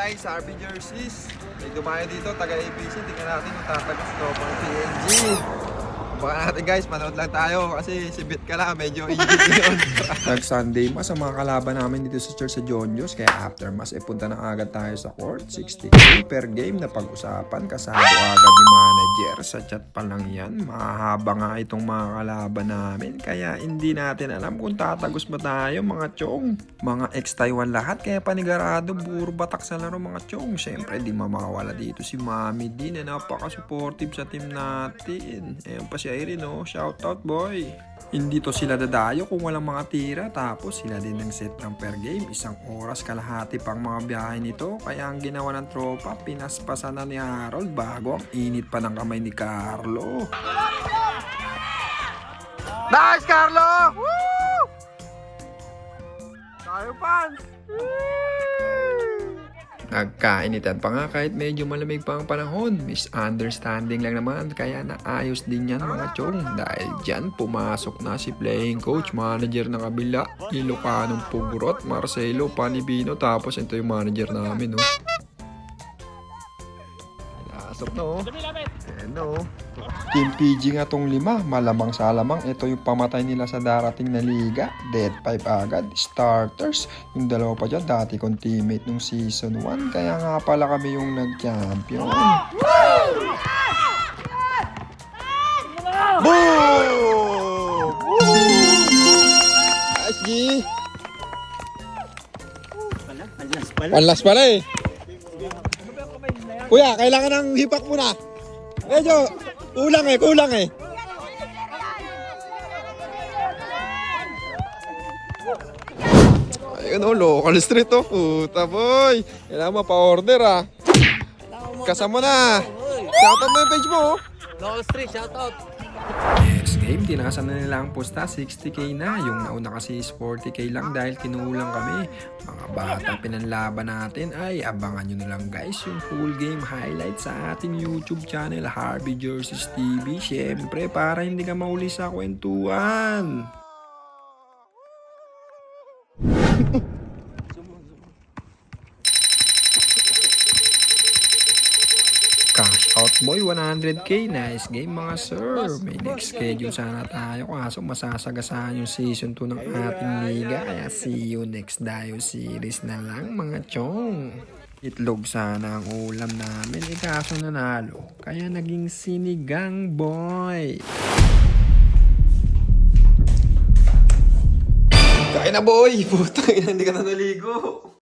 guys, RB Jerseys. May dumayo dito, taga-APC. Tingnan natin kung tatagos tropang PNG. Baka natin guys, manood lang tayo kasi si Bit ka lang, medyo inggit yun. Nag-Sunday mas ang mga kalaban namin dito sa Church sa John Dios. Kaya after mas, punta na agad tayo sa court. 60k per game na pag-usapan. Kasado agad ni manager. Sa chat pa lang yan. Mahaba nga itong mga kalaban namin. Kaya hindi natin alam kung tatagos ba tayo mga chong. Mga ex-Taiwan lahat. Kaya panigarado, puro batak sa laro mga chong. Siyempre, di makawala dito si Mami din na napaka-supportive sa team natin. Ayun pa si Irene, no? Shout out boy. Hindi to sila dadayo kung walang mga tira. Tapos sila din ng set ng per game. 1 oras kalahati pang mga biyahe nito. Kaya ang ginawa ng tropa, pinaspasan na ni Harold bago ang init pa ng kamay ni Carlo. Nice Carlo! Woo! Tayo fans! Nagkainitan pa nga kahit medyo malamig pa ang panahon. Misunderstanding lang naman kaya naayos din yan mga chong. Dahil dyan pumasok na si playing coach, manager ng kabila, Ilocanong Pugurot, Marcelo Panibino. Tapos ito yung manager namin, no? Lasok na, oh. Ayan, no? Team PG nga tong 5, malamang sa alamang ito yung pamatay nila sa darating na liga. Dead 5 agad, starters. Yung dalawa pa dyan, dati kong teammate nung season 1. Kaya nga pala kami yung nag-champion. Boom! SG! Panlas pala eh. Kuya, kailangan ng hipak muna. Medyo kulang eh. Ayun o, local street o. Puta boy. Kailangan mapa-order ah. Kasama na. Shoutout mo yung page mo. Local street, shoutout. Next game, tinasan na nila ang posta, 60k na. Yung nauna kasi is 40k lang dahil kinulang kami. Mga batang pinanlaban natin ay abangan nyo na lang guys yung full game highlight sa ating YouTube channel, Harvey Jerseys TV. Syempre, para hindi ka mauli sa kwentuhan. Cash out boy, 100k. Nice game mga sir. May next schedule sana tayo kaso masasagasaan yung season 2 ng ating liga. Kaya see you next Dio series na lang mga chong. Itlog sana ang ulam namin kaso nanalo. Kaya naging sinigang boy. Kain na boy! Putang ina, hindi ka na naligo.